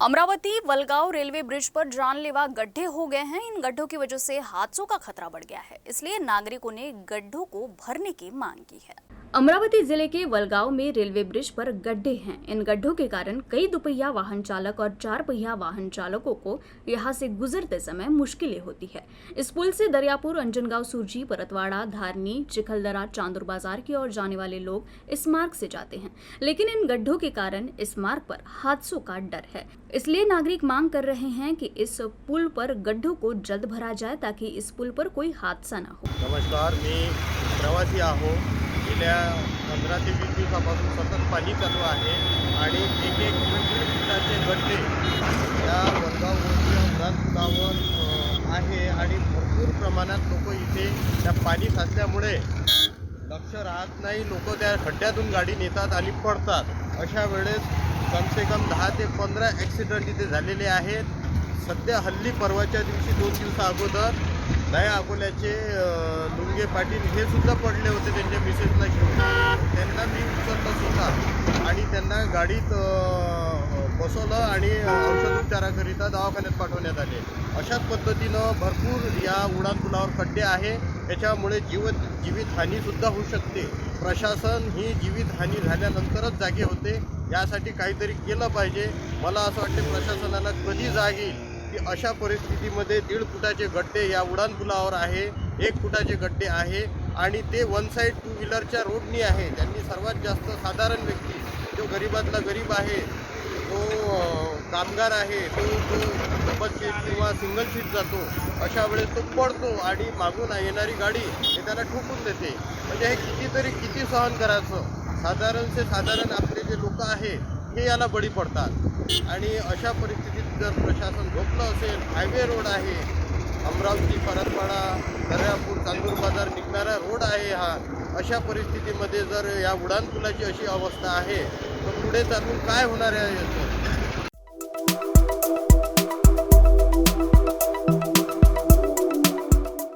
Amravati Walgaon railway bridge पर जानलेवा गड्ढे हो गए हैं। इन गड्ढों की वजह से हादसों का खतरा बढ़ गया है, इसलिए नागरिकों ने गड्ढों को भरने की मांग की है। अमरावती जिले के वलगांव में रेलवे ब्रिज पर गड्ढे हैं। इन गड्ढों के कारण कई दुपहिया वाहन चालक और चार पहिया वाहन चालकों को यहां से गुजरते समय मुश्किलें होती है। इस पुल से दरियापुर, अंजनगांव, सुरजी, परतवाड़ा, धारनी, चिखलदरा, चांदुर बाजार की ओर जाने वाले लोग इस मार्ग से जाते हैं, लेकिन इन गड्ढों के कारण इस मार्ग पर हादसों का डर है। इसलिए नागरिक मांग कर रहे हैं कि इस पुल पर गड्ढों को जल्द भरा जाए ताकि इस पुल पर कोई हादसा न हो। नमस्कार, मी प्रवासी आहो। गेल्या 15 ते 20 दिवसापासून सतत पाणी चालू आहे आणि एक फुटाचे गड्डे या वडगाव उडान पुलावर आहे आणि भरपूर प्रमाणात लोक इथे त्या पाणी साचल्यामुळे लक्ष राहत नाही। लोक त्या खड्ड्यातून गाडी नेतात आणि पडतात। अशा वेळेस कम से कम 10 ते 15 ॲक्सिडेंट इथे झालेले आहेत। सध्या हल्ली परवाच्या दिवशी 2 दिवसा अगोदर दया अकोल्याचे लुंगे पाटील हे सुद्धा पडले होते त्यांच्या मिसेसला घेऊन। त्यांना मी उचललं सुद्धा आणि त्यांना गाडीत बसवलं आणि औषधोपचाराकरिता दवाखान्यात पाठवण्यात आले। अशाच पद्धतीनं भरपूर या उड्डाणपुलावर खड्डे आहे, त्याच्यामुळे जीवितहानीसुद्धा होऊ शकते। प्रशासन ही जीवितहानी झाल्यानंतरच जागे होते, यासाठी काहीतरी केलं पाहिजे। मला असं वाटते प्रशासनाला कधी जाग येईल की अशा परिस्थितीमध्ये 1.5 फुटाचे गड्डे या उड्डाणपुलावर आहे, 1 फुटाचे गड्डे आहे आणि ते वन साईड टू व्हीलरच्या रोडनी आहे। त्यांनी सर्वात जास्त साधारण व्यक्ती जो गरीबातला गरीब आहे, तो कामगार आहे, तो डबल सीट किंवा सिंगल सीट जातो, अशा वेळेस तो पडतो आणि मागून येणारी गाडी हे त्याला ठोकून देते। म्हणजे हे किती सहन करायचं। साधारण आपले जे लोक आहे हे याला बळी पडतात आणि अशा परिस्थितीत जर प्रशासन झोपलं असेल, हायवे रोड आहे, अमरावती, परतवाडा, दर्यापूर, चांदूर बाजार निघणारा रोड आहे हा। अशा परिस्थितीमध्ये जर या उड्डाणपुलाची अशी अवस्था आहे तर पुढे चालून काय होणार आहे?